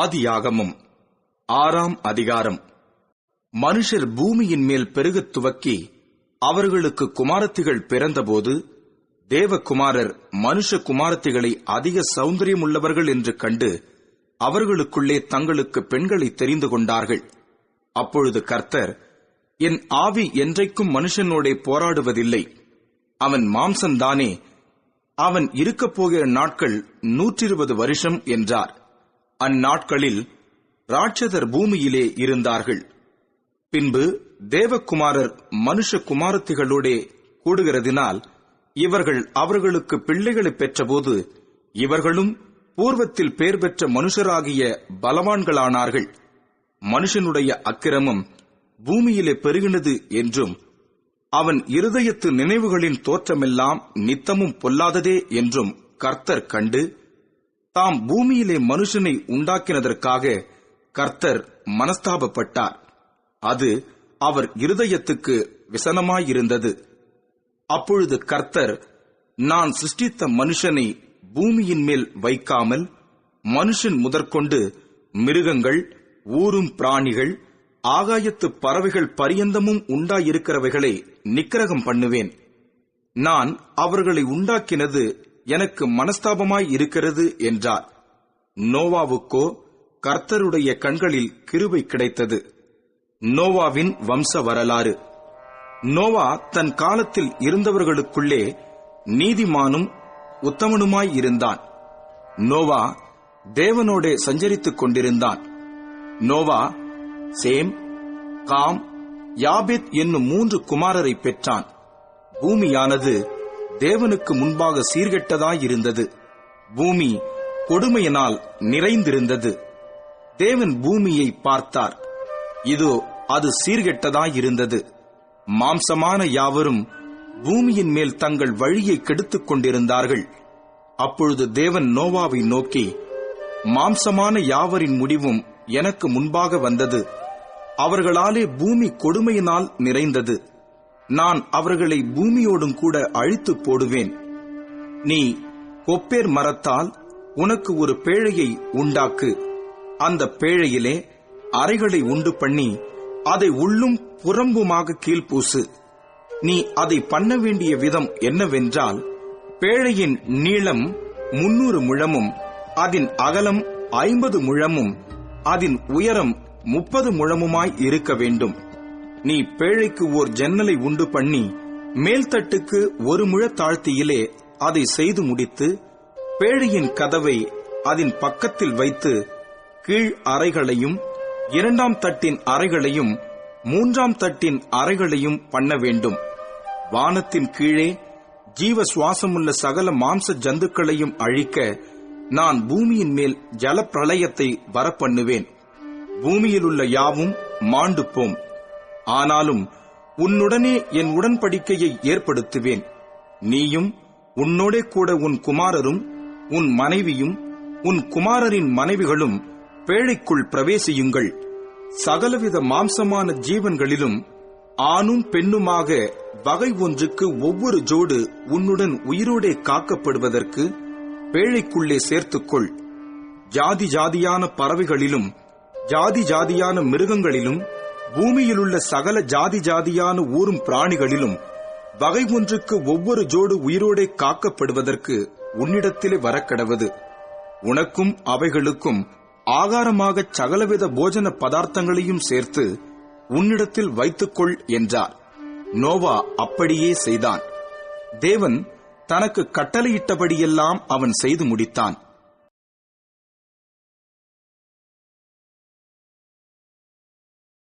ஆதியாகமம் 6ஆம் அதிகாரம். மனுஷர் பூமியின் மேல் பெருகத் துவக்கி அவர்களுக்கு குமாரத்திகள் பிறந்தபோது தேவகுமாரர் மனுஷ குமாரத்திகளை அதிக சௌந்தரியமுள்ளவர்கள் என்று கண்டு அவர்களுக்குள்ளே தங்களுக்கு பெண்களை தெரிந்து கொண்டார்கள். அப்பொழுது கர்த்தர், என் ஆவி என்றைக்கும் மனுஷனோடே போராடுவதில்லை, அவன் மாம்சம்தானே, அவன் இருக்கப் போகிற நாட்கள் 120 வருஷம் என்றார். அந்நாட்களில் ராட்சதர் பூமியிலே இருந்தார்கள். பின்பு தேவகுமாரர் மனுஷ குமாரத்திகளோடே கூடுகிறதினால் இவர்கள் அவர்களுக்கு பிள்ளைகளை பெற்றபோது இவர்களும் பூர்வத்தில் பேர் பெற்ற மனுஷராகிய பலவான்களானார்கள். மனுஷனுடைய அக்கிரமம் பூமியிலே பெருகினது என்றும் அவன் இருதயத்து நினைவுகளின் தோற்றமெல்லாம் நித்தமும் பொல்லாததே என்றும் கர்த்தர் கண்டு, தாம் பூமியிலே மனுஷனை உண்டாக்கினதற்காக கர்த்தர் மனஸ்தாபப்பட்டார். அது அவர் இருதயத்துக்கு விசனமாயிருந்தது. அப்பொழுது கர்த்தர், நான் சிருஷ்டித்த மனுஷனை பூமியின் மேல் வைக்காமல் மனுஷன் முதற்கொண்டு மிருகங்கள், ஊரும் பிராணிகள், ஆகாயத்து பறவைகள் பரியந்தமும் உண்டாயிருக்கிறவைகளை நிக்கிரகம் பண்ணுவேன். நான் அவர்களை உண்டாக்கினது எனக்கு மனஸ்தாபமாய் இருக்கிறது என்றார். நோவாவுக்கோ கர்த்தருடைய கண்களில் கிருபை கிடைத்தது. நோவாவின் வம்ச வரலாறு. நோவா தன் காலத்தில் இருந்தவர்களுக்குள்ளே நீதிமானும் உத்தமனுமாய் இருந்தான். நோவா தேவனோடே சஞ்சரித்துக் கொண்டிருந்தான். நோவா சேம், காம், யாபேத் என்னும் 3 குமாரரை பெற்றான். பூமியானது தேவனுக்கு முன்பாக சீர்கெட்டதாயிருந்தது. பூமி கொடுமையினால் நிறைந்திருந்தது. தேவன் பூமியை பார்த்தார், இதோ அது சீர்கெட்டதாயிருந்தது. மாம்சமான யாவரும் பூமியின் மேல் தங்கள் வழியை கெடுத்துக் கொண்டிருந்தார்கள். அப்பொழுது தேவன் நோவாவை நோக்கி, மாம்சமான யாவரின் முடிவும் எனக்கு முன்பாக வந்தது. அவர்களாலே பூமி கொடுமையினால் நிறைந்தது. நான் அவர்களை பூமியோடும் கூட அழித்து போடுவேன். நீ கொப்பேர் மரத்தால் உனக்கு ஒரு பேழையை உண்டாக்கு. அந்த பேழையிலே அறைகளை உண்டு பண்ணி அதை உள்ளும் புறம்புமாக கீழ்பூசு. நீ அதை பண்ண வேண்டிய விதம் என்னவென்றால், பேழையின் நீளம் 300 முழமும் அதன் அகலம் 50 முழமும் அதன் உயரம் 30 முழமுமாய் இருக்க வேண்டும். நீ பேழைக்கு ஓர் ஜன்னலை உண்டு பண்ணி மேல்தட்டுக்கு 1 முழ தாழ்த்தியிலே அதை செய்து முடித்து பேழையின் கதவை அதன் பக்கத்தில் வைத்து கீழ் அறைகளையும் 2ஆம் தட்டின் அறைகளையும் 3ஆம் தட்டின் அறைகளையும் பண்ண வேண்டும். வானத்தின் கீழே ஜீவ சுவாசமுள்ள சகல மாம்ச ஜந்துக்களையும் அழிக்க நான் பூமியின் மேல் ஜலப்பிரளயத்தை வரப்பண்ணுவேன். பூமியிலுள்ள யாவும் மாண்டு போம். ஆனாலும் உன்னுடனே என் உடன்படிக்கையை ஏற்படுத்துவேன். நீயும் உன்னோடே கூட உன் குமாரரும் உன் மனைவியும் உன் குமாரரின் மனைவிகளும் பேழைக்குள் பிரவேசியுங்கள். சகலவித மாம்சமான ஜீவன்களிலும் ஆணும் பெண்ணுமாக வகை ஒன்றுக்கு ஒவ்வொரு ஜோடு உன்னுடன் உயிரோடே காக்கப்படுவதற்கு பேழைக்குள்ளே சேர்த்துக்கொள். ஜாதி ஜாதியான பறவைகளிலும் ஜாதி ஜாதியான மிருகங்களிலும் பூமியிலுள்ள சகல ஜாதி ஜாதியான ஊரும் பிராணிகளிலும் வகை ஒன்றுக்கு ஒவ்வொரு ஜோடு உயிரோடே காக்கப்படுவதற்கு உன்னிடத்திலே வரக்கடவது. உனக்கும் அவைகளுக்கும் ஆகாரமாக சகலவித போஜன பதார்த்தங்களையும் சேர்த்து உன்னிடத்தில் வைத்துக்கொள் என்றார். நோவா அப்படியே செய்தான். தேவன் தனக்கு கட்டளையிட்டபடியெல்லாம் அவன் செய்து முடித்தான்.